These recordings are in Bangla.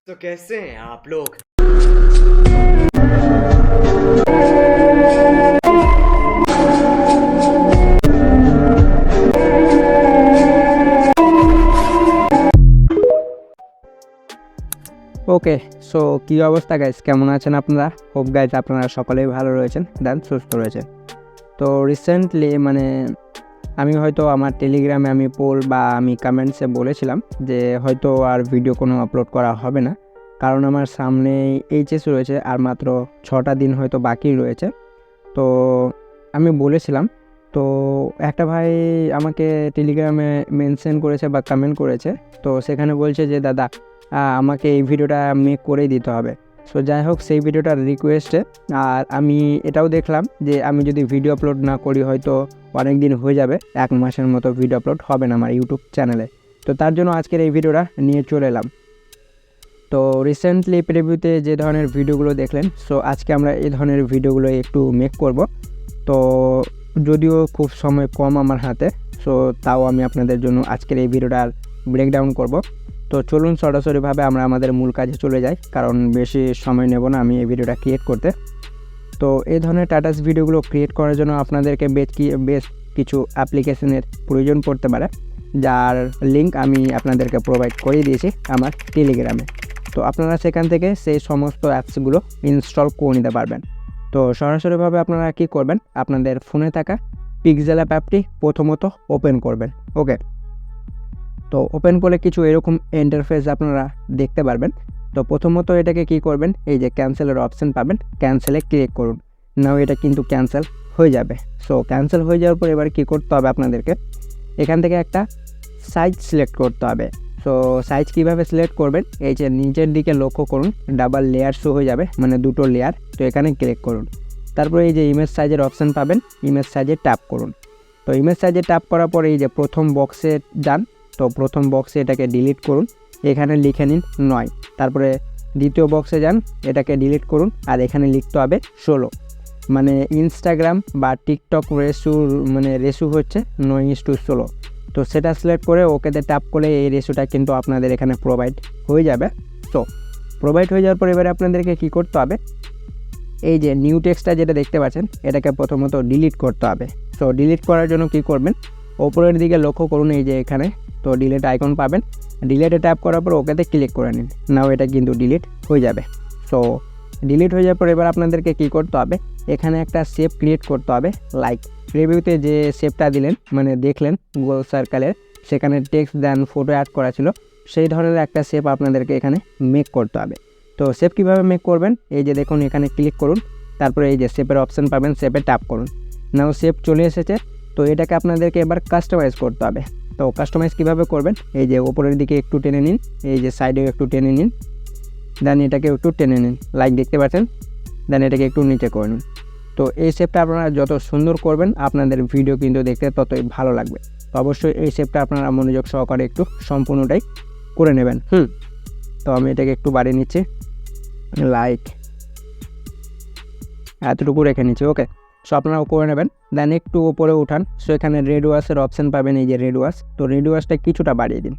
तो कैसे हैं आप लोग। ওকে, সো কী অবস্থা গাইস, কেমন আছেন আপনারা? হোপ গাইজ আপনারা সকলেই ভালো রয়েছেন দেন সুস্থ রয়েছেন। তো রিসেন্টলি আমি হয়তো আমার টেলিগ্রামে আমি পোল বা আমি কমেন্টসে বলেছিলাম যে হয়তো আর ভিডিও কোনো আপলোড করা হবে না, কারণ আমার সামনে এইচএস রয়েছে আর মাত্র 6টা দিন হয়তো বাকি রয়েছে। তো আমি বলেছিলাম, তো একটা ভাই আমাকে টেলিগ্রামে মেনশন করেছে বা কমেন্ট করেছে, তো সেখানে বলছে যে দাদা আমাকে এই ভিডিওটা মেক করেই দিতে হবে। সো যাই হোক, সেই ভিডিওটার রিকোয়েস্টে আর আমি এটাও দেখলাম যে আমি যদি ভিডিও আপলোড না করি হয়তো অনেক দিন হয়ে যাবে, 1 মাসের মতো ভিডিও আপলোড হবে না আমার ইউটিউব চ্যানেলে। তো তার জন্য আজকের এই ভিডিওটা নিয়ে চলে এলাম। তো রিসেন্টলি প্রিভিউতে যে ধরনের ভিডিওগুলো দেখলেন, সো আজকে আমরা এই ধরনের ভিডিওগুলো একটু মেক করব। তো যদিও খুব সময় কম আমার হাতে, সো তাও আমি আপনাদের জন্য আজকের এই ভিডিওটার ব্রেকডাউন করব। তো চলুন সরাসরিভাবে আমরা আমাদের মূল কাজে চলে যাই, কারণ বেশি সময় নেব না আমি এই ভিডিওটা ক্রিয়েট করতে। তো এই ধরনের টাটাস ভিডিওগুলো ক্রিয়েট করার জন্য আপনাদেরকে বেশ কিছু অ্যাপ্লিকেশনের প্রয়োজন পড়তে পারে, যার লিঙ্ক আমি আপনাদেরকে প্রোভাইড করে দিয়েছি আমার টেলিগ্রামে। তো আপনারা সেখান থেকে সেই সমস্ত অ্যাপসগুলো ইনস্টল করে নিতে পারবেন। তো সরাসরিভাবে আপনারা কী করবেন, আপনাদের ফোনে থাকা পিক্সেল অ্যাপটি প্রথমত ওপেন করবেন। ওকে, তো ওপেন করলে কিছু এরকম ইন্টারফেস আপনারা দেখতে পারবেন। তো প্রথমত এটাকে কি করবেন, এই যে ক্যান্সেলের অপশান পাবেন, ক্যান্সেলে ক্লিক করুন। নাও এটা কিন্তু ক্যান্সেল হয়ে যাবে। সো ক্যান্সেল হয়ে যাওয়ার পর এবার কী করতে হবে আপনাদেরকে, এখান থেকে একটা সাইজ সিলেক্ট করতে হবে। সো সাইজ কীভাবে সিলেক্ট করবেন, এই যে নিচের দিকে লক্ষ্য করুন, ডাবল লেয়ার শো হয়ে যাবে, মানে দুটো লেয়ার। তো এখানে ক্লিক করুন, তারপরে এই যে ইমেজ সাইজের অপশান পাবেন, ইমেজ সাইজে ট্যাপ করুন। তো ইমেজ সাইজে ট্যাপ করার পরে এই যে প্রথম বক্সে যান, তো প্রথম বক্সে এটাকে ডিলিট করুন, এখানে লিখে নিন 9। তারপরে দ্বিতীয় বক্সে যান, এটাকে ডিলিট করুন আর এখানে লিখতে হবে 16। মানে ইনস্টাগ্রাম বা টিকটক রেশু হচ্ছে 9:16। তো সেটা সিলেক্ট করে ওকেতে ট্যাপ করে এই রেশোটা কিন্তু আপনাদের এখানে প্রোভাইড হয়ে যাবে। তো প্রোভাইড হয়ে যাওয়ার পর এবারে আপনাদেরকে কী করতে হবে, এই যে নিউ টেক্সটটা যেটা দেখতে পাচ্ছেন এটাকে প্রথমত ডিলিট করতে হবে। সো ডিলিট করার জন্য কী করবেন, ওপরের দিকে লক্ষ্য করুন, এই যে এখানে তো ডিলিট আইকন পাবেন, ডিলিটে ট্যাপ করার পর ওকেতে ক্লিক করে নিন। নাও এটা কিন্তু ডিলিট হয়ে যাবে। সো ডিলিট হয়ে যাওয়ার পর এবার আপনাদেরকে কী করতে হবে, এখানে একটা শেপ ক্রিয়েট করতে হবে। লাইক প্রিভিউতে যে শেপটা দিলেন, মানে দেখলেন গোল সার্কেলের, সেখানে টেক্সট দেন ফটো অ্যাড করা ছিল, সেই ধরনের একটা শেপ আপনাদেরকে এখানে মেক করতে হবে। তো শেপ কীভাবে মেক করবেন, এই যে দেখুন এখানে ক্লিক করুন, তারপরে এই যে শেপের অপশান পাবেন, শেপে ট্যাপ করুন। নাও শেপ চলে এসেছে। তো এটাকে আপনাদেরকে এবার কাস্টমাইজ করতে হবে। তো কাস্টমাইজ কীভাবে করবেন, এই যে ওপরের দিকে একটু টেনে নিন, এই যে সাইডেও একটু টেনে নিন, দেন এটাকে একটু টেনে নিন, লাইক দেখতে পাচ্ছেন, দেন এটাকে একটু নিচে করে নিন। তো এই শেপটা আপনারা যত সুন্দর করবেন আপনাদের ভিডিও কিন্তু দেখতে ততই ভালো লাগবে। তো অবশ্যই এই শেপটা আপনারা মনোযোগ সহকারে একটু সম্পূর্ণটাই করে নেবেন। তো আমি এটাকে একটু বাড়িয়ে নিচ্ছি, লাইক এতটুকু রেখে নিচ্ছি। ওকে, সো আপনারাও করে নেবেন। দেন একটু উপরে উঠান, সো এখানে রেড ওয়াশের অপশান পাবেন, এই যে রেড ওয়াশ। তো রেড ওয়াশটা কিছুটা বাড়িয়ে দিন,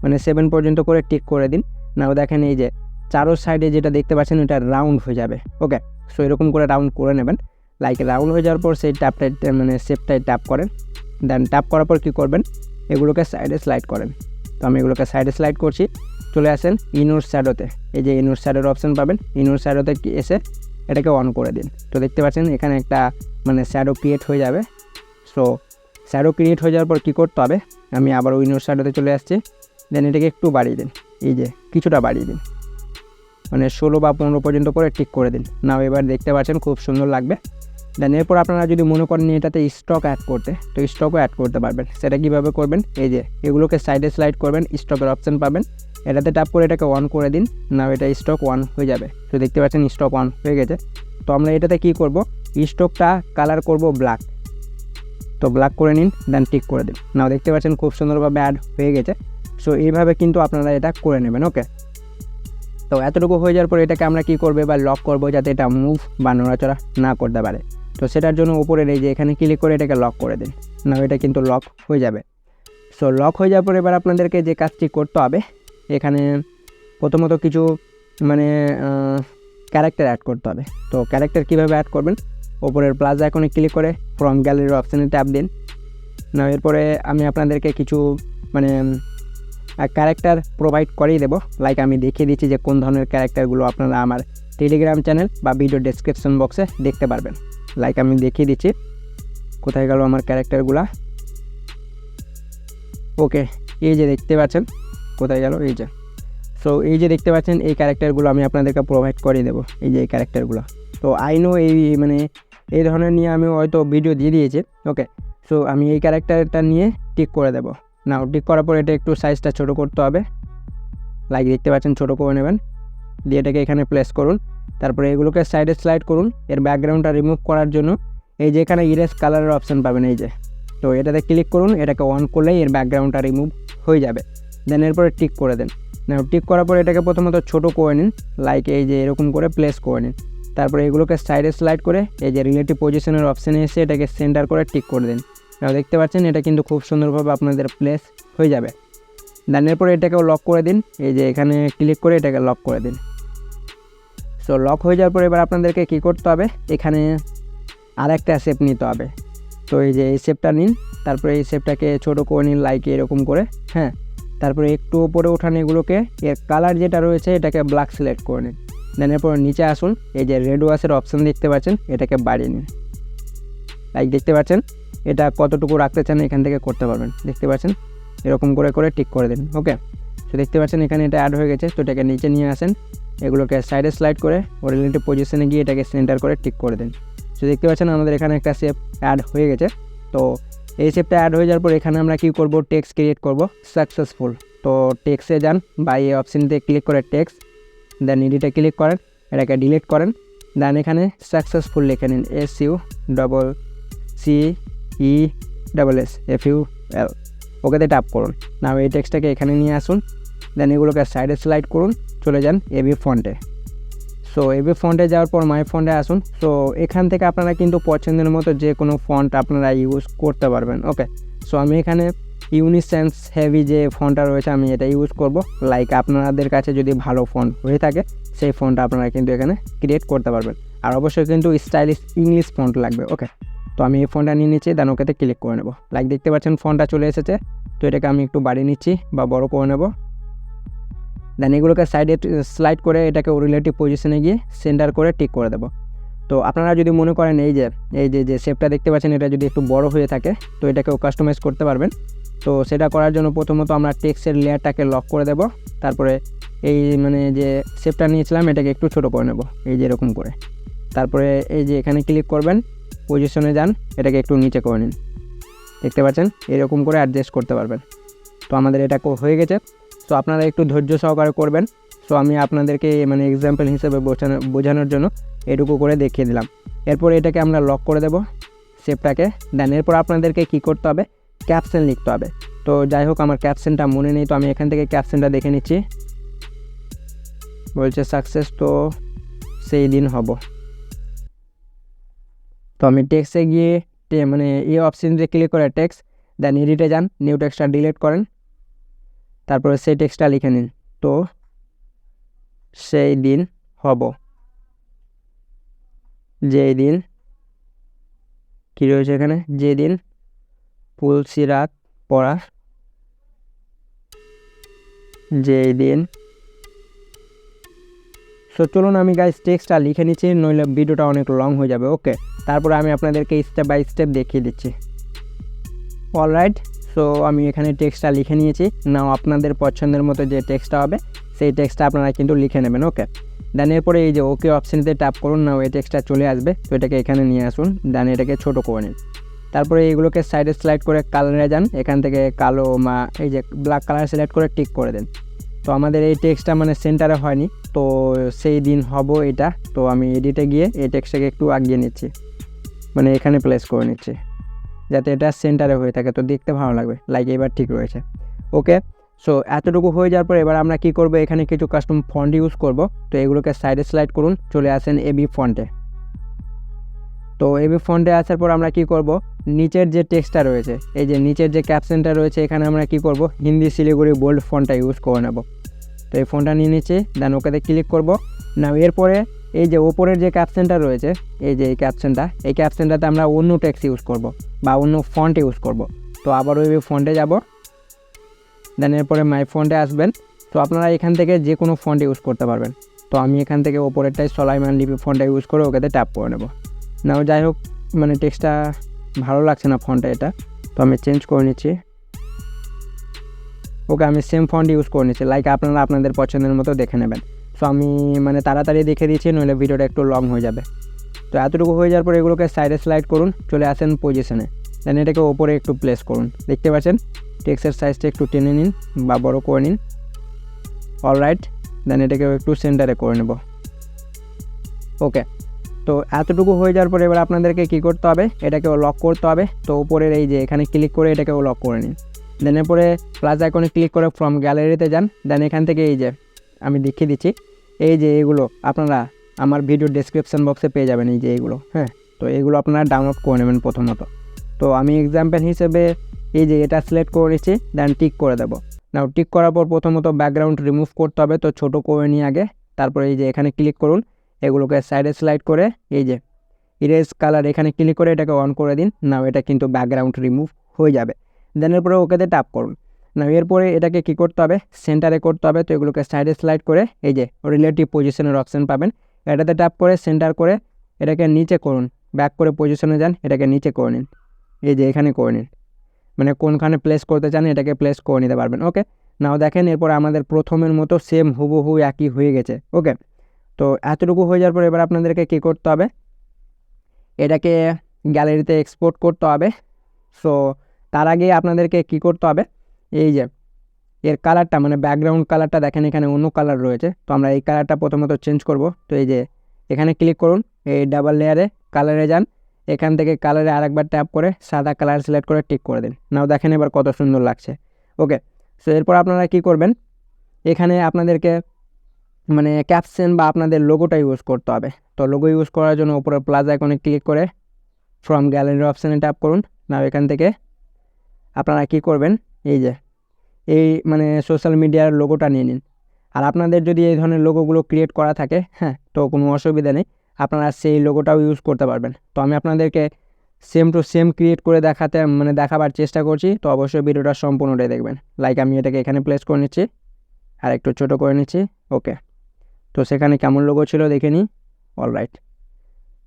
মানে 7 পর্যন্ত করে টিক করে দিন। নাও দেখেন এই যে চারো সাইডে যেটা দেখতে পাচ্ছেন এটা রাউন্ড হয়ে যাবে। ওকে, সো এরকম করে রাউন্ড করে নেবেন। লাইক রাউন্ড হয়ে যাওয়ার পর সেই ট্যাপটাই শেপটাই ট্যাপ করেন। দেন ট্যাপ করার পর কী করবেন, এগুলোকে সাইডে স্লাইড করেন। তো আমি এগুলোকে সাইডে স্লাইড করছি। চলে আসেন ইনোর শ্যাডোতে, এই যে ইনোর শ্যাডোর অপশান পাবেন, ইনোর শ্যাডোতে এসে এটাকে অন করে দিন। তো দেখতে পাচ্ছেন এখানে একটা শ্যাডো ক্রিয়েট হয়ে যাবে। সো শ্যাডো ক্রিয়েট হয়ে যাওয়ার পর কী করতে হবে, আমি আবার ইনোর শ্যাডোতে চলে আসছি। দেন এটাকে একটু বাড়িয়ে দিন, এই যে কিছুটা বাড়িয়ে দিন, 16 বা 15 পর্যন্ত করে টিক করে দিন। নাও এবার দেখতে পাচ্ছেন খুব সুন্দর লাগবে। দেন এরপর আপনারা যদি মনে করেন এটাতে স্টক অ্যাড করতে, তো স্টকও অ্যাড করতে পারবেন। সেটা কীভাবে করবেন, এই যে এগুলোকে সাইডে স্লাইড করবেন, স্টকের অপশান পাবেন, এটাতে ট্যাপ করে এটাকে অন করে দিন। নাও এটা স্টক অন হয়ে যাবে। তো দেখতে পাচ্ছেন স্টক অন হয়ে গেছে। তো আমরা এটাতে কী করব, স্টকটা কালার করব ব্ল্যাক। তো ব্ল্যাক করে নিন, দেন টিক করে দিন। নাও দেখতে পাচ্ছেন খুব সুন্দরভাবে অ্যাড হয়ে গেছে। সো এইভাবে কিন্তু আপনারা এটা করে নেবেন। ওকে, তো এতটুকু হয়ে যাওয়ার পর এটাকে আমরা কী করবো, এবার লক করবো যাতে এটা মুভ বা নড়াচড়া না করতে পারে। তো সেটার জন্য উপরের এই যে এখানে ক্লিক করে এটাকে লক করে দিন। না এটা কিন্তু লক হয়ে যাবে। সো লক হয়ে যাওয়ার পর এবার আপনাদেরকে যে কাজটি করতে হবে, এখানে প্রথমত কিছু মানে ক্যারেক্টার অ্যাড করতে হবে। তো ক্যারেক্টার কীভাবে অ্যাড করবেন, ওপরের প্লাস আইকনে ক্লিক করে ফ্রম গ্যালারির অপশানে ট্যাপ দিন। না এরপরে আমি আপনাদেরকে কিছু মানে ক্যারেক্টার প্রোভাইড করেই দেবো। লাইক আমি দেখিয়ে দিচ্ছি যে কোন ধরনের ক্যারেক্টারগুলো আপনারা আমার টেলিগ্রাম চ্যানেল বা ভিডিও ডেসক্রিপশন বক্সে দেখতে পারবেন। লাইক আমি দেখিয়ে দিচ্ছি কোথায় গেল আমার ক্যারেক্টারগুলো। ওকে, এই যে দেখতে পাচ্ছেন, কোথায় গেল, এই যে। সো এই যে দেখতে পাচ্ছেন এই ক্যারেক্টারগুলো আমি আপনাদেরকে প্রোভাইড করে দেবো, এই যে এই ক্যারেক্টারগুলো। তো আই নো এই মানে এই ধরনের নিয়ে আমি হয়তো ভিডিও দিয়ে দিয়েছি। ওকে, সো আমি এই ক্যারেক্টারটা নিয়ে টিক করে দেবো। নাও টিক করার পর এটা একটু সাইজটা ছোটো করতে হবে। লাইক দেখতে পাচ্ছেন, ছোটো করে নেবেন, দিয়ে এটাকে এখানে প্লেস করুন। তারপরে এগুলোকে সাইডে স্লাইড করুন। এর ব্যাকগ্রাউন্ডটা রিমুভ করার জন্য এই যে এখানে ইরেজ কালারের অপশান পাবেন, এই যে। তো এটাতে ক্লিক করুন, এটাকে অন করলেই এর ব্যাকগ্রাউন্ডটা রিমুভ হয়ে যাবে। দেন এরপরে টিক করে দেন। নাও টিক করার পর এটাকে প্রথমত ছোটো করে নিন, লাইক এই যে এরকম করে প্লেস করে নিন। তারপরে এগুলোকে সাইডে স্লাইড করে এই যে রিলেটিভ পজিশনের অপশানে এসে এটাকে সেন্টার করে টিক করে দিন। নাও দেখতে পাচ্ছেন এটা কিন্তু খুব সুন্দরভাবে আপনাদের প্লেস হয়ে যাবে। দেন এরপরে এটাকেও লক করে দিন, এই যে এখানে ক্লিক করে এটাকে লক করে দিন। সো লক হয়ে যাওয়ার পর এবার আপনাদেরকে কী করতে হবে, এখানে আর একটা শেপ নিতে হবে। তো এই যে এই শেপটা নিন, তারপরে এই শেপটাকে ছোটো করে নিন, লাইক এরকম করে। হ্যাঁ, তারপরে একটু উপরে ওঠান এগুলোকে, এর কালার যেটা রয়েছে এটাকে ব্ল্যাক সিলেক্ট করে নিন। দেন এরপর নিচে আসুন, এই যে রেড ওয়াশের অপশান দেখতে পাচ্ছেন, এটাকে বাড়িয়ে নিন। লাইক দেখতে পাচ্ছেন এটা কতটুকু রাখতে চান এখান থেকে করতে পারবেন, দেখতে পাচ্ছেন এরকম করে করে টিক করে দিন। ওকে, তো দেখতে পাচ্ছেন এখানে এটা অ্যাড হয়ে গেছে। তো এটাকে নিচে নিয়ে আসেন, এগুলোকে সাইডে স্লাইড করে ও রিলেটিভ পজিশনে গিয়ে এটাকে সেন্টার করে টিক করে দিন। তো দেখতে পাচ্ছেন আমাদের এখানে একটা শেপ অ্যাড হয়ে গেছে। তো এই শেপটা অ্যাড হয়ে যাওয়ার পর এখানে আমরা কী করব, টেক্সট ক্রিয়েট করব সাকসেসফুল। তো টেক্সটে যান বা এই অপশানতে ক্লিক করে টেক্সট, দেন এডিটে ক্লিক করেন, এটাকে ডিলিট করেন। দেন এখানে সাকসেসফুল লিখে নিন, SUCCESSFUL। ওকেতে ট্যাপ করুন। না এই টেক্সটটাকে এখানে নিয়ে আসুন, দেন এগুলোকে সাইডে স্লাইড করুন, চলে যান এবি ফন্টে। সো এবি ফন্টে যাওয়ার পর মাই ফন্টে আসুন। সো এখান থেকে আপনারা কিন্তু পছন্দের মতো যে কোনো ফন্ট আপনারা ইউজ করতে পারবেন। ওকে, সো আমি এখানে ইউনিসেন্স হেভি যে ফন্টটা রয়েছে আমি এটা ইউজ করব। লাইক আপনাদের কাছে যদি ভালো ফন্ট হয়ে থাকে সেই ফন্টটা আপনারা কিন্তু এখানে ক্রিয়েট করতে পারবেন। আর অবশ্যই কিন্তু স্টাইলিশ ইংলিশ ফন্ট লাগবে। ওকে, তো আমি এই ফন্টটা নিয়ে নিচ্ছি, দেন ওকেতে ক্লিক করে নেব। লাইক দেখতে পাচ্ছেন ফন্টটা চলে এসেছে। তো এটাকে আমি একটু বাড়িয়ে নিচ্ছি বা বড় করে নেব। দেন এগুলোকে সাইডে স্লাইড করে এটাকে রিলেটিভ পজিশনে গিয়ে সেন্টার করে টিক করে দেবো। তো আপনারা যদি মনে করেন এই যে শেপটা দেখতে পাচ্ছেন এটা যদি একটু বড় হয়ে থাকে তো এটাকেও কাস্টমাইজ করতে পারবেন। তো সেটা করার জন্য প্রথমত আমরা টেক্সটের লেয়ারটাকে লক করে দেব। তারপরে এই মানে যে শেপটা নিয়েছিলাম এটাকে একটু ছোটো করে নেব, এই যে এরকম করে। তারপরে এই যে এখানে ক্লিক করবেন, পজিশনে যান, এটাকে একটু নিচে করে নিন। দেখতে পাচ্ছেন এরকম করে অ্যাডজাস্ট করতে পারবেন। তো আমাদের এটা হয়ে গেছে। তো আপনারা একটু ধৈর্য সহকারে করবেন। সো আমি আপনাদেরকে মানে এক্সাম্পল হিসেবে বোঝানোর জন্য এটুকু করে দেখিয়ে দিলাম। এরপর এটাকে আমরা লক করে দেব শেপটাকে। দেন এরপর আপনাদেরকে কী করতে হবে, ক্যাপশন লিখতে হবে। তো যাই হোক আমার ক্যাপশনটা মনে নেই, তো আমি এখান থেকে ক্যাপশনটা দেখে নিচ্ছি। বলছে সাকসেস তো সেই দিন হব। তো আমি টেক্সটে গিয়ে মানে এই অপশানতে ক্লিক করে টেক্সট, দেন এডিটে যান, নিউ টেক্সটটা ডিলিট করেন, তারপরে সেই টেক্সটটা লিখে নিন। তো সেই দিন হব, যেই দিন কী রয়েছে এখানে, যেদিন তুলসী রাত পড়া, যেই দিন। সো চলুন আমি গাইস টেক্সটটা লিখে নিচ্ছি, নইলে ভিডিওটা অনেক লং হয়ে যাবে। ওকে, তারপরে আমি আপনাদেরকে স্টেপ বাই স্টেপ দেখিয়ে দিচ্ছি। অলরাইট, সো আমি এখানে টেক্সটটা লিখে নিয়েছি। নাও আপনাদের পছন্দের মতো যে টেক্সটটা হবে সেই টেক্সটটা আপনারা কিন্তু লিখে নেবেন। ওকে, দেন এরপরে এই যে ওকে অপশানতে ট্যাপ করুন, নাও এই টেক্সটটা চলে আসবে। তো এটাকে এখানে নিয়ে আসুন, দেন এটাকে ছোটো করে নিন। তারপরে এইগুলোকে সাইডে স্লাইড করে কালারে যান, এখান থেকে কালো বা এই যে ব্ল্যাক কালার সিলেক্ট করে টিক করে দেন। তো আমাদের এই টেক্সটটা মানে সেন্টারে হয়নি, তো সেই দিন হব এটা। তো আমি এডিটে গিয়ে এই টেক্সটটাকে একটু আগিয়ে নিচ্ছি, মানে এখানে প্লেস করে নিচ্ছি যাতে এটা সেন্টারে হয়ে থাকে, তো দেখতে ভালো লাগবে। লাইক এবার ঠিক রয়েছে। ওকে, সো এতটুকু হয়ে যাওয়ার পর এবার আমরা কি করব, এখানে কিছু কাস্টম ফন্ট ইউজ করব। তো এগুলোকে সাইডে স্লাইড করুন, চলে আসেন এবি ফন্টে। তো এবি ফন্টে আসার পর আমরা কি করব, নিচের যে টেক্সটটা রয়েছে, এই যে নিচের যে ক্যাপশনটা রয়েছে এখানে আমরা কি করব, হিন্দি শিলিগুড়ি বোল্ড ফন্টটা ইউজ করে নেব। তো এই ফোনটা নিয়ে নিচ্ছি, দেন ওকেতে ক্লিক করব। না এরপরে এই যে ওপরের যে ক্যাপশনটা রয়েছে, এই যে এই ক্যাপশনটাতে আমরা অন্য টেক্সট ইউজ করব বা অন্য ফন্ট ইউজ করব। তো আবার ওই ফন্টে যাব, দেন এরপরে মাই ফন্টে আসবেন। তো আপনারা এখান থেকে যে কোনো ফন্ট ইউজ করতে পারবেন। তো আমি এখান থেকে ওপরেরটাই সলাইমান লিপি ফন্টটা ইউজ করে ওকেতে ট্যাপ করে নেব। নাও যাই হোক, মানে টেক্সটটা ভালো লাগছে না ফন্টটা এটা, তো আমি চেঞ্জ করে নিচ্ছি। ওকে, আমি সেম ফন্ট ইউজ করে নিচ্ছি, লাইক আপনারা আপনাদের পছন্দের মতো দেখে নেবেন। সো আমি মানে তাড়াতাড়ি দেখে দিচ্ছি, নইলে ভিডিওটা একটু লং হয়ে যাবে। তো এতটুকু হয়ে যাওয়ার পর এগুলোকে সাইডে স্লাইড করুন, চলে আসেন পজিশনে, দেন এটাকে ওপরে একটু প্লেস করুন। দেখতে পাচ্ছেন টেক্সটের সাইজটা একটু টেনে নিন বা বড় করে নিন। অলরাইট, দেন এটাকে একটু সেন্টারে করে নেব। ওকে, তো এতটুকু হয়ে যাওয়ার পরে এবার আপনাদেরকে কী করতে হবে, এটাকেও লক করতে হবে। তো উপরের এই যে এখানে ক্লিক করে এটাকেও লক করে নিন। দেন এরপরে প্লাস আইকনে ক্লিক করে ফ্রম গ্যালারিতে যান। দেন এখান থেকে এই যে আমি দেখিয়ে দিচ্ছি, এই যে এগুলো আপনারা আমার ভিডিও ডেসক্রিপশন বক্সে পেয়ে যাবেন, এই যে এইগুলো। হ্যাঁ, তো এইগুলো আপনারা ডাউনলোড করে নেবেন প্রথমত। তো আমি এক্সাম্পল হিসেবে এই যে এটা সিলেক্ট করে নিচ্ছি, দেন টিক করে দেবো। নাও টিক করার পর প্রথমত ব্যাকগ্রাউন্ড রিমুভ করতে হবে, তো ছোটো করে নিয়ে আগে, তারপরে এই যে এখানে ক্লিক করুন, এগুলোকে সাইডে স্লাইড করে এই যে ইরেজ কালার এখানে ক্লিক করে এটাকে অন করে দিন। নাও এটা কিন্তু ব্যাকগ্রাউন্ড রিমুভ হয়ে যাবে। দেন এরপরে ওকেতে ট্যাপ করুন। না এরপরে এটাকে কী করতে হবে, সেন্টারে করতে হবে। তো এগুলোকে সাইডে স্লাইড করে এই যে রিলেটিভ পজিশনের অপশান পাবেন, এটাতে ট্যাপ করে সেন্টার করে এটাকে নিচে করুন, ব্যাক করে পজিশনে যান, এটাকে নিচে করে নিন, এই যে এখানে করে নিন, মানে কোনখানে প্লেস করতে চান এটাকে প্লেস করে নিতে পারবেন। ওকে, নাও দেখেন এরপর আমাদের প্রথমের মতো সেম হুবহু একই হয়ে গেছে। ওকে, তো এতটুকু হয়ে যাওয়ার পর এবার আপনাদেরকে কী করতে হবে, এটাকে গ্যালারিতে এক্সপোর্ট করতে হবে। সো তার আগে আপনাদেরকে কী করতে হবে, এই যে এর কালারটা মানে ব্যাকগ্রাউন্ড কালারটা দেখেন এখানে অন্য কালার রয়েছে, তো আমরা এই কালারটা প্রথমত চেঞ্জ করব। তো এই যে এখানে ক্লিক করুন, এই ডাবল লেয়ারে কালারে যান, এখান থেকে কালারে আরেকবার ট্যাপ করে সাদা কালার সিলেক্ট করে টিক করে দিন। নাও দেখেন এবার কত সুন্দর লাগছে। ওকে, সো এরপর আপনারা কি করবেন, এখানে আপনাদেরকে মানে ক্যাপশন বা আপনাদের লোগোটা ইউজ করতে হবে। তো লোগো ইউজ করার জন্য উপরে প্লাস আইকনে ক্লিক করে ফ্রম গ্যালারি অপশানে ট্যাপ করুন। নাও এখান থেকে আপনারা কি করবেন, এই যে এই মানে সোশ্যাল মিডিয়ার লোগোটা নিয়ে নিন। আর আপনাদের যদি এই ধরনের লোগোগুলো ক্রিয়েট করা থাকে, হ্যাঁ, তো কোনো অসুবিধা নেই, আপনারা সেই লোগোটাও ইউজ করতে পারবেন। তো আমি আপনাদেরকে সেম টু সেম ক্রিয়েট করে দেখাবার চেষ্টা করছি, তো অবশ্যই ভিডিওটা সম্পূর্ণটাই দেখবেন। লাইক আমি এটাকে এখানে প্লেস করে নিচ্ছি আর একটু ছোটো করে নিচ্ছি। ওকে, তো সেখানে কেমন লোগো ছিল দেখে নিই। অলরাইট,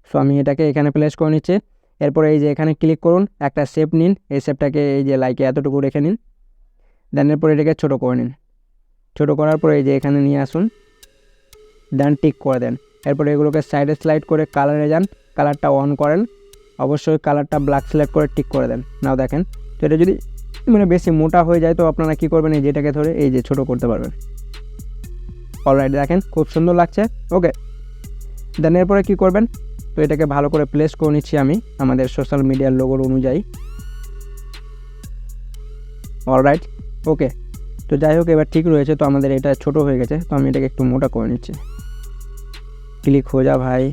সো আমি এটাকে এখানে প্লেস করে নিচ্ছি। এরপরে এই যে এখানে ক্লিক করুন, একটা শেপ নিন, এই শেপটাকে এই যে লাইকে এতটুকু রেখে নিন। দেন এরপর এটাকে ছোটো করে নিন, ছোটো করার পরে এই যে এখানে নিয়ে আসুন, দেন টিক করে দেন। এরপরে এগুলোকে সাইডে স্লাইড করে কালারে যান, কালারটা অন করেন, অবশ্যই কালারটা ব্ল্যাক সিলেক্ট করে টিক করে দেন। নাও দেখেন, তো এটা যদি মানে বেশি মোটা হয়ে যায় তো আপনারা কী করবেন, এই যেটাকে ধরে এই যে ছোটো করতে পারবেন। অলরাইট, দেখেন খুব সুন্দর লাগছে। ওকে, দেন এরপরে কী করবেন, তো এটাকে ভালো করে প্লেস করে নিচ্ছি আমি আমাদের সোশ্যাল মিডিয়ার লোগোর অনুযায়ী। অলরাইট, ওকে, তো যাই হোক এবার ঠিক রয়েছে। তো আমাদের এটা ছোট হয়ে গেছে, তো আমি এটাকে একটু মোটা করে নিচ্ছি। ক্লিক হয়ে যা ভাই।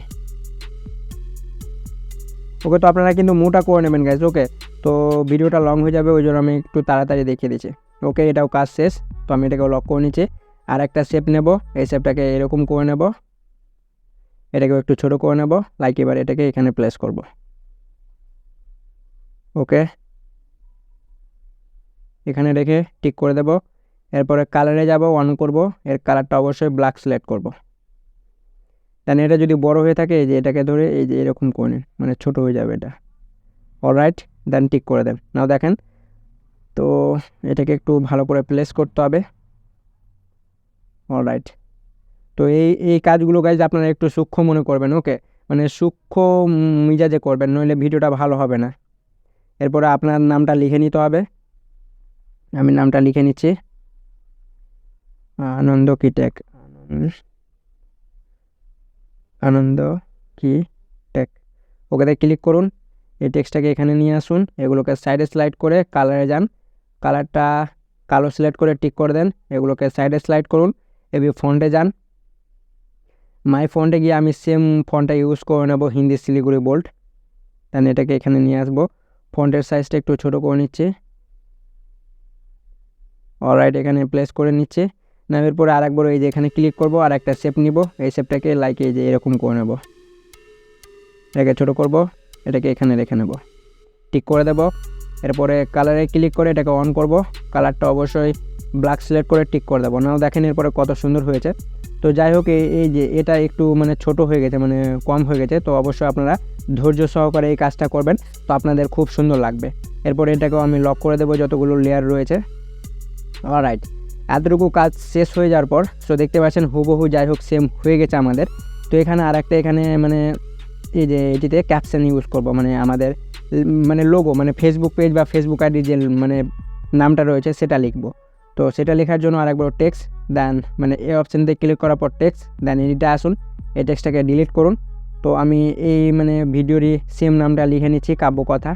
ওকে, তো আপনারা কিন্তু মোটা করে নেবেন গাইজ। ওকে, তো ভিডিওটা লং হয়ে যাবে, ওই জন্য আমি একটু তাড়াতাড়ি দেখিয়ে দিচ্ছি। ওকে, এটাও কাজ শেষ। তো আমি এটাকেও লক করে নিচ্ছি। আর একটা শেপ নেব, এই শেপটাকে এরকম করে নেব, এটাকেও একটু ছোটো করে নেব, লাইক এবার এটাকে এখানে প্লেস করব। ওকে, এখানে রেখে টিক করে দেব। এরপরে কালারে যাব, অন করব, এর কালারটা অবশ্যই ব্ল্যাক সিলেক্ট করব। দেন এটা যদি বড় হয়ে থাকে এই যে এটাকে ধরে এই যে এরকম করে নিন, মানে ছোট হয়ে যাবে এটা। অলরাইট, দেন টিক করে দেন। নাও দেখেন, তো এটাকে একটু ভালো করে প্লেস করতে হবে। অলরাইট, তো এই কাজগুলো গাইজ আপনারা একটু সূক্ষ্ম মনে করবেন। ওকে, মানে সূক্ষ্ম মিজাজে করবেন, নইলে ভিডিওটা ভালো হবে না। এরপরে আপনার নামটা লিখে নিতে হবে, আমি নামটা লিখে নিচ্ছি, আনন্দ কি টেক, আনন্দ কি টেক। ওকেতে ক্লিক করুন, এই টেক্সটটাকে এখানে নিয়ে আসুন, এগুলোকে সাইডে স্লাইড করে কালারে যান, কালারটা কালো সিলেক্ট করে টিক করে দেন, এগুলোকে সাইডে স্লাইড করুন, এবার ফন্টে যান, মাই ফন্টে গিয়ে আমি সেম ফন্টটা ইউজ করে নেব, হিন্দি শিলিগুড়ি বোল্ড। দেন এটাকে এখানে নিয়ে আসবো, ফন্টের সাইজটা একটু ছোটো করে নিচ্ছি। অলরাইট, এখানে প্লেস করে নিচ্ছে। নেওয়ার পরে আরেকবার এই যে এখানে ক্লিক করব, আর একটা শেপ নিব, এই শেপটাকে লাইক এই যে এরকম করে নেব, এটাকে ছোটো করব, এটাকে এখানে রেখে নেব, টিক করে দেব। এরপরে কালারে ক্লিক করে এটাকে অন করব, কালারটা অবশ্যই ব্ল্যাক সিলেক্ট করে টিক করে দেবো। নাও দেখেন এরপরে কত সুন্দর হয়েছে। তো যাই হোক এই যে এটা একটু মানে ছোট হয়ে গেছে, মানে কম হয়ে গেছে, তো অবশ্যই আপনারা ধৈর্য সহকারে এই কাজটা করবেন, তো আপনাদের খুব সুন্দর লাগবে। এরপর এটাকেও আমি লক করে দেবো যতগুলো লেয়ার রয়েছে। অলরাইট, এতটুকু কাজ শেষ হয়ে যাওয়ার পর সো দেখতে পাচ্ছেন হুবহু যাই হোক সেম হয়ে গেছে আমাদের। তো এখানে আরেকটা এখানে মানে এই যে এটিতে ক্যাপশন ইউজ করব, মানে আমাদের মানে লোগো মানে ফেসবুক পেজ বা ফেসবুক আইডি যে মানে নামটা রয়েছে সেটা লিখব। তো সেটা লেখার জন্য আরেকবার টেক্সট, দেন মানে এই অপশানতে ক্লিক করার পর টেক্সট, দেন এডিটে আসুন, এই টেক্সটটাকে ডিলিট করুন। তো আমি এই মানে ভিডিওরই সেম নামটা লিখে নিচ্ছি, কাব্য কথা,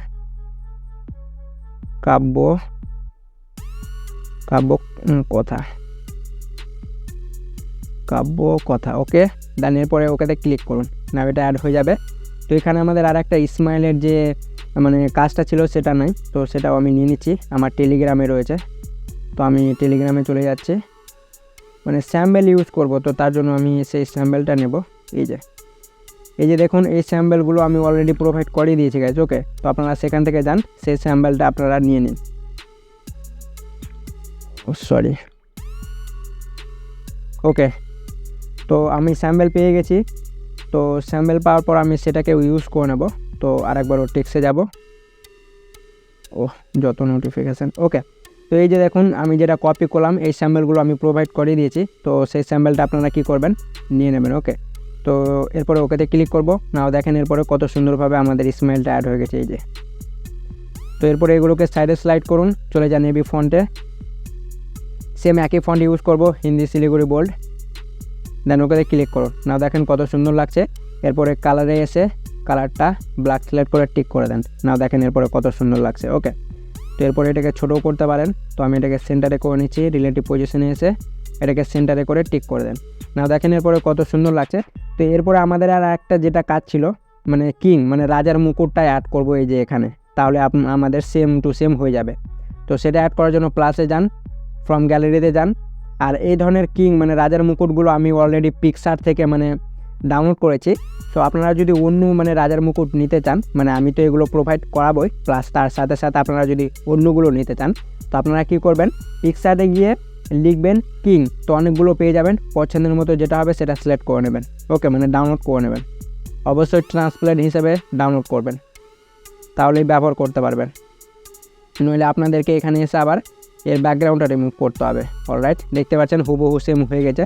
কাব্য কাব্য কথা, কাব্য কথা। ওকে, দেন এরপরে ওকেতে ক্লিক করুন, না এটা অ্যাড হয়ে যাবে। তো এখানে আমাদের আর একটা স্মাইলের যে মানে কাজটা ছিল সেটা নাই, তো সেটাও আমি নিয়ে নিচ্ছি, আমার টেলিগ্রামে রয়েছে। তো আমি টেলিগ্রামে চলে যাচ্ছি, মানে স্যাম্পল ইউজ করব, তো তার জন্য আমি সেই স্যাম্পলটা নেব। এই যে দেখুন এই স্যাম্পলগুলো আমি অলরেডি প্রোভাইড করে দিয়েছি গাইজ। ওকে, তো আপনারা সেখান থেকে যান, সেই স্যাম্পলটা আপনারা নিয়ে নিন। সরি, ওকে, তো আমি স্যাম্পল পেয়ে গেছি। তো স্যাম্পল পাওয়ার পর আমি সেটাকে ইউজ করে নেব। তো আরেকবার টেক্সটে যাব, যত নোটিফিকেশান। ওকে, তো এই যে দেখুন আমি যেটা কপি করলাম এই স্যাম্পলগুলো আমি প্রোভাইড করে দিয়েছি, তো সেই স্যাম্পলটা আপনারা কী করবেন, নিয়ে নেবেন। ওকে, তো এরপরে ওকেতে ক্লিক করব। নাও দেখেন এরপরে কত সুন্দরভাবে আমাদের স্মাইলটা অ্যাড হয়ে গেছে এই যে। তো এরপরে এগুলোকে সাইডে স্লাইড করুন, চলে যান এবি ফন্টে, সেম একই ফন্ট ইউজ করব, হিন্দি শিলিগুড়ি বোল্ড, দেন ওকেতে ক্লিক করুন। নাও দেখেন কত সুন্দর লাগছে। এরপরে কালারে এসে কালারটা ব্ল্যাক সিলেক্ট করে টিক করে দেন, নাও দেখেন এরপরে কত সুন্দর লাগছে। ওকে, তো এরপরে এটাকে ছোটো করতে পারেন, তো আমি এটাকে সেন্টারে করে নিচ্ছি, রিলেটিভ পজিশনে এসে এটাকে সেন্টারে করে টিক করে দেন, নাও দেখেন এরপরে কত সুন্দর লাগছে। তো এরপরে আমাদের আর একটা যেটা কাজ ছিল, মানে কিং মানে রাজার মুকুটটা অ্যাড করব এই যে এখানে, তাহলে আমাদের সেম টু সেম হয়ে যাবে। তো সেটা অ্যাড করার জন্য প্লাসে যান, ফ্রম গ্যালারিতে যান, আর এই ধরনের কিং মানে রাজার মুকুটগুলো আমি অলরেডি পিকচার থেকে মানে ডাউনলোড করেছি। তো আপনারা যদি অন্য মানে রাজার মুকুট নিতে চান, মানে আমি তো এগুলো প্রোভাইড করাবোই, প্লাস তার সাথে সাথে আপনারা যদি অন্যগুলো নিতে চান, তো আপনারা কী করবেন, পিকচারে গিয়ে লিখবেন কিং, তো অনেকগুলো পেয়ে যাবেন, পছন্দের মতো যেটা হবে সেটা সিলেক্ট করে নেবেন। ওকে, মানে ডাউনলোড করে নেবেন, অবশ্যই ট্রান্সপ্লেট হিসেবে ডাউনলোড করবেন, তাহলেই ব্যবহার করতে পারবেন, নইলে আপনাদেরকে এখানে এসে আবার এর ব্যাকগ্রাউন্ডটা রিমুভ করতে হবে। অলরাইট, দেখতে পাচ্ছেন হুবহু সেম হয়ে গেছে।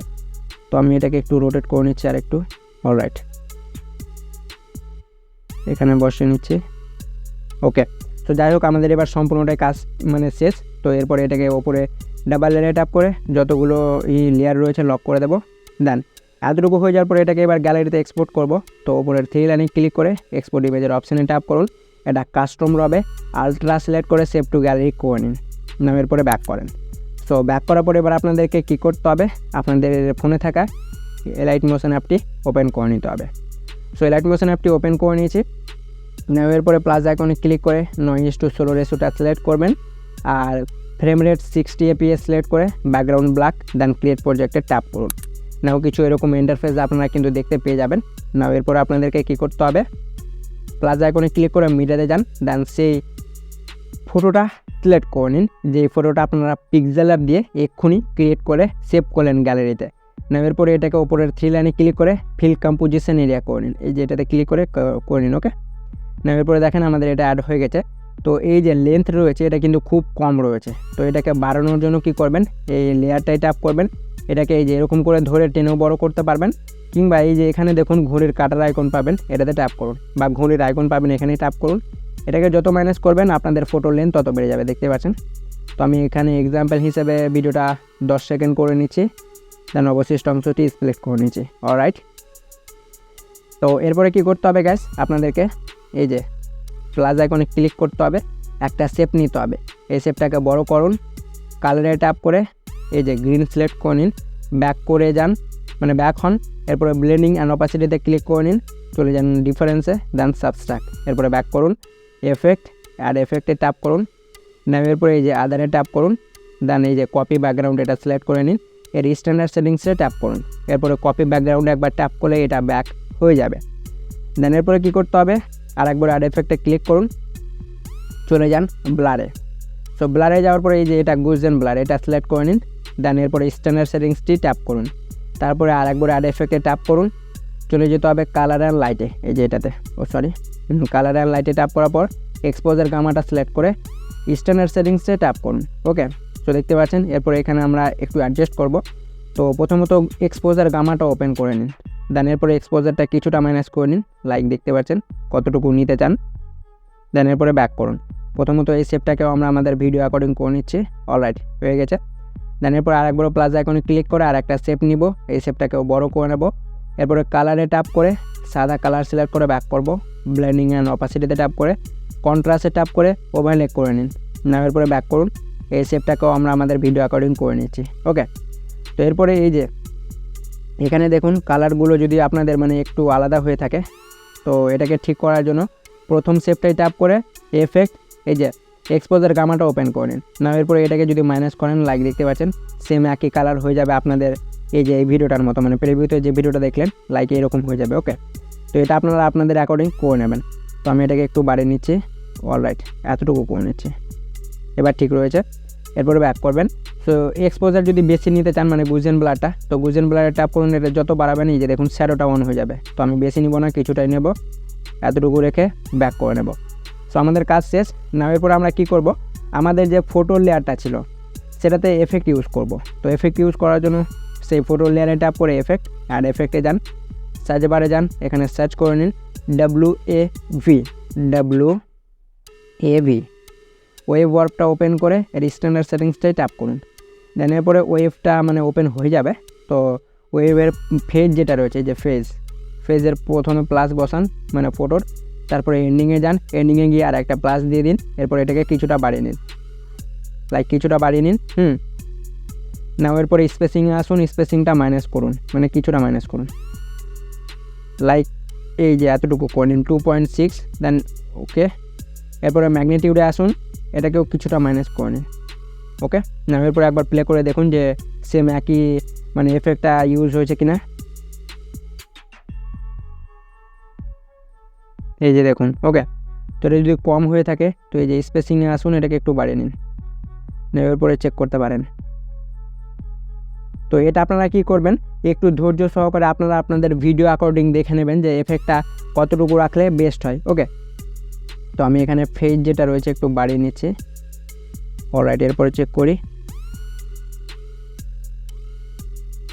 তো আমি এটাকে একটু রোটেট করে নিচ্ছি আর একটু। অলরাইট, এখানে বসিয়ে নিচ্ছি। ওকে, তো যাই হোক আমাদের এবার সম্পূর্ণটাই কাজ মানে শেষ। তো এরপরে এটাকে ওপরে ডাবল লেয়ারে ট্যাপ করে যতগুলো লেয়ার রয়েছে লক করে দেবো। দেন এতটুকু হয়ে যাওয়ার পরে এটাকে এবার গ্যালারিতে এক্সপোর্ট করব। তো ওপরের থ্রি লাইনে ক্লিক করে এক্সপোর্ট ইমেজের অপশানে ট্যাপ করুন, এটা কাস্টম রবে, আলট্রা সিলেক্ট করে সেভ টু গ্যালারি করে নিন, নামের পরে ব্যাক করেন। সো ব্যাক করার পরে এবার আপনাদেরকে কী করতে হবে, আপনাদের ফোনে থাকা এলাইট মোশন অ্যাপটি ওপেন করে নিতে হবে। সো এলাইট মোশন অ্যাপটি ওপেন করে নিয়েছি। নেওয়ার পরে প্লাস আইকনে ক্লিক করে 9:16 রেশোটা সিলেক্ট করবেন, আর ফ্রেম রেট 60 FPS সিলেক্ট করে ব্যাকগ্রাউন্ড ব্ল্যাক, দেন ক্রিয়েট প্রজেক্টে ট্যাপ করুন। নাও কিছু এরকম ইন্টারফেস আপনারা কিন্তু দেখতে পেয়ে যাবেন। নাও এরপরে আপনাদেরকে কী করতে হবে, প্লাস আইকনে ক্লিক করে মিডিয়াতে যান, দেন সেই ফটোটা সিলেক্ট করে নিন, যে ফটোটা আপনারা পিক্সেল অ্যাপ দিয়ে এক্ষুনি ক্রিয়েট করে সেভ করলেন গ্যালারিতে। নামের পরে এটাকে ওপরের থ্রি লাইনে ক্লিক করে ফিল কম্পোজিশন এরিয়া করে নিন, এই যে এটাতে ক্লিক করে নিন। ওকে, নামের পরে দেখেন আমাদের এটা অ্যাড হয়ে গেছে। তো এই যে লেন্থ রয়েছে এটা কিন্তু খুব কম রয়েছে, তো এটাকে বাড়ানোর জন্য কি করবেন, এই লেয়ারটাই ট্যাপ করবেন, এটাকে এই যে এরকম করে ধরে টেনেও বড় করতে পারবেন, কিংবা এই যে এখানে দেখুন ঘড়ির কাটার আইকন পাবেন, এটাতে ট্যাপ করুন, বা ঘড়ির আইকন পাবেন এখানেই ট্যাপ করুন। এটাকে যত মাইনাস করবেন আপনাদের ফটোর লেন্থ তত বেড়ে যাবে, দেখতে পাচ্ছেন। তো আমি এখানে এক্সাম্পল হিসেবে ভিডিওটা 10 সেকেন্ড করে নিচ্ছি, দেন অবশিষ্ট অংশটি সিলেক্ট করে নিচ্ছি। অলরাইট, তো এরপরে কি করতে হবে গ্যাস, আপনাদেরকে এই যে প্লাস আইকনে ক্লিক করতে হবে, একটা শেপ নিতে হবে, এই শেপটাকে বড় করুন, কালারে ট্যাপ করে এই যে গ্রিন সিলেক্ট করে নিন, ব্যাক করে যান, মানে ব্যাক হন, এরপরে ব্লেন্ডিং অ্যান্ড অপাসিটিতে ক্লিক করে নিন, চলে যান ডিফারেন্সে, দেন সাবস্ট্রাক্ট, এরপরে ব্যাক করুন, এফেক্ট অ্যাড এফেক্টে ট্যাপ করুন, নামের পরে এই যে আদারে ট্যাপ করুন, দেন এই যে কপি ব্যাকগ্রাউন্ড এটা সিলেক্ট করে নিন, এর স্ট্যান্ডার্ড সেটিংসে ট্যাপ করুন। এরপরে কপি ব্যাকগ্রাউন্ডে একবার ট্যাপ করলে এটা ব্যাক হয়ে যাবে। দেন এরপরে কী করতে হবে, আরেকবার অ্যাড এফেক্টে ক্লিক করুন, চলে যান ব্লারে। সো ব্লারে যাওয়ার পরে এই যে এটা গুজেন ব্লার, এটা সিলেক্ট করে নিন। দেন এরপরে স্ট্যান্ডার্ড সেটিংসটি ট্যাপ করুন, তারপরে আরেকবার অ্যাড এফেক্টে ট্যাপ করুন, চলে যেতে হবে কালার অ্যান্ড লাইটে, এই যে এটাতে কালার অ্যান্ড লাইটে ট্যাপ করার পর এক্সপোজার গামাটা সিলেক্ট করে স্ট্যান্ডার্ড সেটিংসে ট্যাপ করুন। ওকে, তো দেখতে পাচ্ছেন এরপরে এখানে আমরা একটু অ্যাডজাস্ট করব। তো প্রথমত এক্সপোজার গামাটা ওপেন করে নিন, দেন এরপরে এক্সপোজারটা কিছুটা মাইনাস করে নিন, লাইক দেখতে পাচ্ছেন কতটুকু নিতে চান। দেন এরপরে ব্যাক করুন। প্রথমত এই শেপটাকেও আমরা আমাদের ভিডিও অ্যাকর্ডিং করে নিচ্ছি। অলরাইট, হয়ে গেছে। দেন এরপর আরেকবার প্লাস আইকনে ক্লিক করে আরেকটা শেপ নিব, এই শেপটাকেও বড় করে নেব। এরপরে কালারে ট্যাপ করে সাদা কালার সিলেক্ট করে ব্যাক করব। ব্লেন্ডিং অ্যান্ড অপাসিটিতে ট্যাপ করে কন্ট্রাস্টে ট্যাপ করে ওভারলে করে নিন, নেওয়ার পরে ব্যাক করুন। এই শেপটাকেও আমরা আমাদের ভিডিও অ্যাকর্ডিং করে নিচ্ছি। ওকে, তো এরপরে এই যে এখানে দেখুন কালারগুলো যদি আপনাদের মানে একটু আলাদা হয়ে থাকে, তো এটাকে ঠিক করার জন্য প্রথম শেপটাই ট্যাপ করে এফেক্ট, এই যে এক্সপোজার গামাটা ওপেন করে নিন। না এরপরে এটাকে যদি মাইনাস করেন, লাইক দেখতে পাচ্ছেন সেম একই কালার হয়ে যাবে আপনাদের এই যে এই ভিডিওটার মতো, মানে প্রিভিউতে যে ভিডিওটা দেখলেন লাইক এরকম হয়ে যাবে। ওকে, তো এটা আপনারা আপনাদের অ্যাকর্ডিং করে নেবেন। তো আমি এটাকে একটু বাড়িয়ে নিচ্ছি। অলরাইট, এতটুকু করে নিচ্ছি, এবার ঠিক রয়েছে। এরপরে ব্যাক করবেন। সো এক্সপোজার যদি বেশি নিতে চান মানে গুজেন ব্লারটা, তো গুজেন ব্লারে ট্যাপ করুন, এটা যত বাড়াবেন এই যে দেখুন শ্যাডোটা অন হয়ে যাবে। তো আমি বেশি নিব না, কিছুটাই নেব, এতটুকু রেখে ব্যাক করে নেব। সো আমাদের কাজ শেষ। না এরপর আমরা কি করব, আমাদের যে ফটো লেয়ারটা ছিল সেটাতে এফেক্ট ইউজ করব। তো এফেক্ট ইউজ করার জন্য সেই ফটো লেয়ারে ট্যাপ করে এফেক্ট, আর এফেক্টে যান, সার্চ বারে যান, এখানে সার্চ করে নিন WAV ওয়েভ ওয়ার্পটা ওপেন করে এর স্ট্যান্ডার্ড সেটিংসটাই ট্যাপ করুন। দেন এরপরে ওয়েভটা মানে ওপেন হয়ে যাবে। তো ওয়েভের ফেজ যেটা রয়েছে, যে ফেজের প্রথমে প্লাস বসান মানে ফটোর, তারপরে এন্ডিংয়ে যান, এন্ডিংয়ে গিয়ে আর একটা প্লাস দিয়ে দিন। এরপর এটাকে কিছুটা বাড়িয়ে নিন, লাইক কিছুটা বাড়িয়ে নিন। না এরপরে স্পেসিংয়ে আসুন, স্পেসিংটা মাইনাস করুন, মানে কিছুটা মাইনাস করুন, লাইক এই যে এতটুকু করে নিন 2.6। দেন ওকে, এরপরে ম্যাগনিটিউডে আসুন, এটাকেও কিছুটা মাইনাস করে নিন। ওকে, না এরপরে একবার প্লে করে দেখুন যে সেম একই মানে এফেক্টটা ইউজ হয়েছে কিনা। এই যে দেখুন। ওকে, তো এটা যদি কম হয়ে থাকে তো এই যে স্পেসিংয়ে আসুন, এটাকে একটু বাড়িয়ে নিন, এরপরে চেক করতে পারেন। তো এটা আপনারা কি করবেন, একটু ধৈর্য সহকারে আপনারা আপনাদের ভিডিও অ্যাকর্ডিং দেখে নেবেন যে এফেক্টটা কতটুকু রাখলে বেস্ট হয়। ওকে, তো আমি এখানে ফেজ যেটা রয়েছে একটু বাড়িয়ে নিচ্ছি। অলরাইট, এরপরে চেক করি।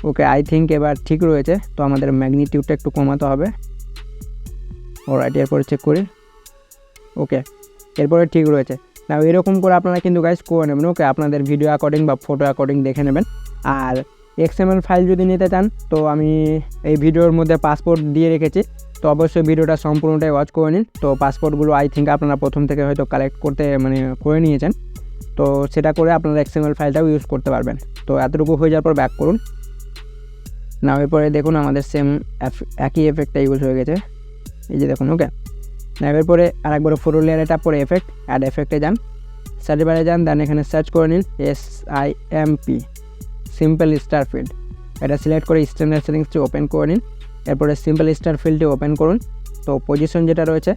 ওকে, আই থিঙ্ক এবার ঠিক রয়েছে। তো আমাদের ম্যাগনিটিউডটা একটু কমাতে হবে। অলরাইট, এরপরে চেক করি। ওকে, এরপরে ঠিক রয়েছে। না এরকম করে আপনারা কিন্তু গাইজ করে নেবেন। ওকে, আপনাদের ভিডিও অ্যাকর্ডিং বা ফটো অ্যাকর্ডিং দেখে নেবেন। আর XML ফাইল যদি নিতে চান তো আমি এই ভিডিওর মধ্যে পাসপোর্ট দিয়ে রেখেছি, তো অবশ্যই ভিডিওটা সম্পূর্ণটাই ওয়াচ করে নিন। তো পাসপোর্টগুলো আই থিঙ্ক আপনারা প্রথম থেকে হয়তো কালেক্ট করতে মানে করে নিয়েছেন, তো সেটা করে আপনারা XML ফাইলটাও ইউজ করতে পারবেন। তো এতটুকু হয়ে যাওয়ার পর ব্যাক করুন। না এরপরে দেখুন আমাদের সেম একই এফেক্টটা ইউজ হয়ে গেছে, এই যে দেখুন। ওকে, না এরপরে আরেকবার ফটো লেয়ারে ট্যাপ করে এফেক্ট, অ্যাড এফেক্টে যান, সার্চ বারে যান, দেন এখানে সার্চ করে নিন SIMP সিম্পল স্টার ফিল্ড, এটা সিলেক্ট করে স্ট্যান্ডার্ড সেটিংসটি ওপেন করে নিন। এরপরে সিম্পল স্টার ফিল্ডটি ওপেন করুন। তো পজিশন যেটা রয়েছে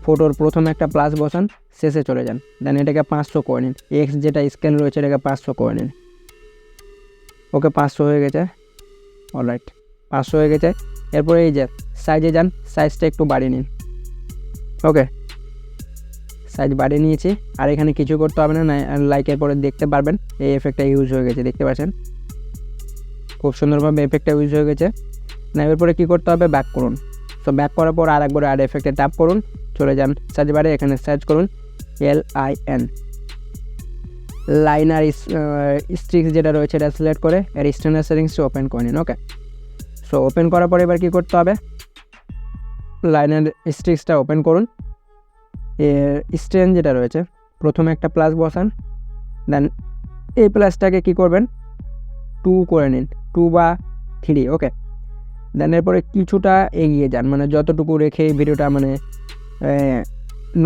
ফটোর প্রথমে একটা প্লাস বসান, শেষে চলে যান, দেন এটাকে 500 করে নিন। X যেটা স্কেল রয়েছে এটাকে 500 করে নিন। ওকে, 500 হয়ে গেছে। অলরাইট, 500 হয়ে গেছে। এরপরে এই যে সাইজে যান, সাইজটা একটু বাড়িয়ে নিন। ওকে, সাইজ বাড়িয়ে নিয়েছি, আর এখানে কিছু করতে হবে না। লাইকের পরে দেখতে পারবেন এই এফেক্টটা ইউজ হয়ে গেছে, দেখতে পাচ্ছেন খুব সুন্দরভাবে এফেক্টটা ইউজ হয়ে গেছে। না এরপরে কী করতে হবে, ব্যাক করুন। তো ব্যাক করার পর আরেকবার অ্যাড এফেক্টে ট্যাপ করুন, চলে যান সার্চ বারে, এখানে সার্চ করুন LIN লাইনার স্ট্রিক্স যেটা রয়েছে এটা সিলেক্ট করে এর স্ট্যান্ডার্ড সেটিংসটি ওপেন করে নিন। ওকে, সো ওপেন করার পরে এবার কী করতে হবে, লাইনার স্ট্রিক্সটা ওপেন করুন। এর স্ট্রেন যেটা রয়েছে প্রথমে একটা প্লাস বসান, দেন এই প্লাসটাকে কী করবেন 2 করে নিন, 2 বা 3। ওকে, দেন এরপরে কিছুটা এগিয়ে যান, মানে যতটুকু রেখে এই ভিডিওটা মানে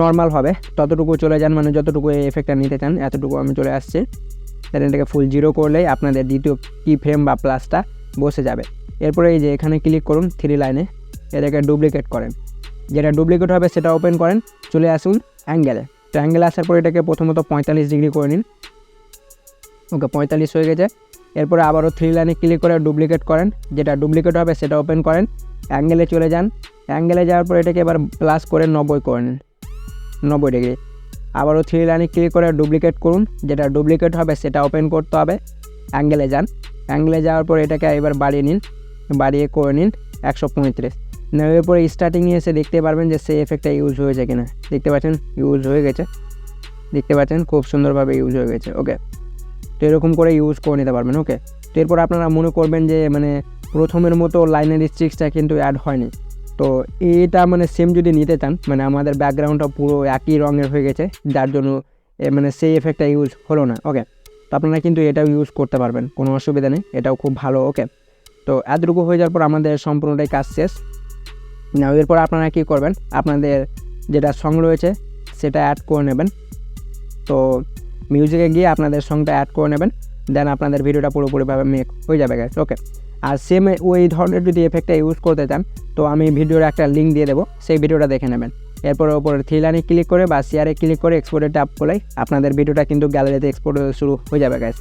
নর্মাল হবে ততটুকু চলে যান, মানে যতটুকু এই এফেক্টটা নিতে চান এতটুকু আমি চলে আসছি। দেন এটাকে ফুল 0 করলেই আপনাদের দ্বিতীয় কি ফ্রেম বা প্লাসটা বসে যাবে। এরপরে এই যে এখানে ক্লিক করুন 3 লাইনে, এটাকে ডুপ্লিকেট করেন, যেটা ডুপ্লিকেট হবে সেটা ওপেন করেন, চলে আসুন অ্যাঙ্গেলে। তো অ্যাঙ্গেলে আসার পর এটাকে প্রথমত 45 ডিগ্রি করে নিন। ওকে 45 হয়ে গেছে। এরপরে আবারও 3 লাইনে ক্লিক করে ডুপ্লিকেট করেন, যেটা ডুপ্লিকেট হবে সেটা ওপেন করেন, অ্যাঙ্গেলে চলে যান। অ্যাঙ্গেলে যাওয়ার পর এটাকে এবার প্লাস করে 90 করে নিন, 90 ডিগ্রি। আবারও 3 লাইনে ক্লিক করে ডুপ্লিকেট করুন, যেটা ডুপ্লিকেট হবে সেটা ওপেন করতে হবে, অ্যাঙ্গেলে যান। অ্যাঙ্গেলে যাওয়ার পর এটাকে এবার বাড়িয়ে নিন, বাড়িয়ে করে নিন 135। নেওয়ার পরে স্টার্টিংয়ে এসে দেখতে পারবেন যে সেই এফেক্টটা ইউজ হয়েছে কিনা। দেখতে পাচ্ছেন ইউজ হয়ে গেছে, দেখতে পাচ্ছেন খুব সুন্দরভাবে ইউজ হয়ে গেছে। ওকে, তো এরকম করে ইউজ করে নিতে পারবেন। ওকে, তো এরপর আপনারা মনে করবেন যে মানে প্রথমের মতো লাইনের স্ট্রিক্সটা কিন্তু অ্যাড হয়নি। তো এটা মানে সেম যদি নিতে চান, মানে আমাদের ব্যাকগ্রাউন্ডটা পুরো একই রঙের হয়ে গেছে, যার জন্য মানে সেই এফেক্টটা ইউজ হলো না। ওকে, তো আপনারা কিন্তু এটাও ইউজ করতে পারবেন, কোনো অসুবিধা নেই, এটাও খুব ভালো। ওকে, তো এতটুকু হয়ে যাওয়ার পর আমাদের সম্পূর্ণটাই কাজ শেষ। না, এরপর আপনারা কী করবেন, আপনাদের যেটা সং রয়েছে সেটা অ্যাড করে নেবেন। তো মিউজিকে গিয়ে আপনাদের সংটা অ্যাড করে নেবেন, দেন আপনাদের ভিডিওটা পুরোপুরিভাবে মেক হয়ে যাবে গাইস। ওকে, আর সেম ওই ধরনের যদি এফেক্টটা ইউজ করতে চান তো আমি ভিডিওর একটা লিঙ্ক দিয়ে দেবো, সেই ভিডিওটা দেখে নেবেন। এরপর ওপরে 3 লাইনে ক্লিক করে বা শেয়ারে ক্লিক করে এক্সপোর্টে ট্যাপ করলেই আপনাদের ভিডিওটা কিন্তু গ্যালারিতে এক্সপোর্ট শুরু হয়ে যাবে গাইস।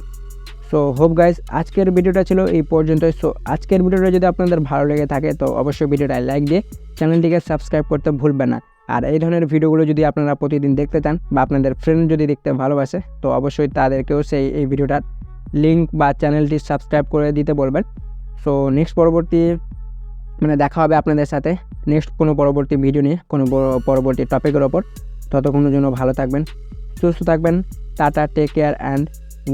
সো হোপ গাইস আজকের ভিডিওটা ছিল এই পর্যন্তই। সো আজকের ভিডিওটা যদি আপনাদের ভালো লেগে থাকে তো অবশ্যই ভিডিওটা লাইক দিয়ে চ্যানেলটিকে সাবস্ক্রাইব করতে ভুলবেন না। আর এই ধরনের ভিডিওগুলো যদি আপনারা প্রতিদিন দেখতে চান বা আপনাদের ফ্রেন্ড যদি দেখতে ভালোবাসে তো অবশ্যই তাদেরকেও এই ভিডিওটার লিঙ্ক বা চ্যানেলটি সাবস্ক্রাইব করে দিতে বলবেন। সো নেক্সট পরবর্তী মানে দেখা হবে আপনাদের সাথে নেক্সট কোনো পরবর্তী ভিডিও নিয়ে, কোনো পরবর্তী টপিকের ওপর। ততক্ষণের জন্য ভালো থাকবেন, সুস্থ থাকবেন, tata, take care and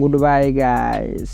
goodbye guys.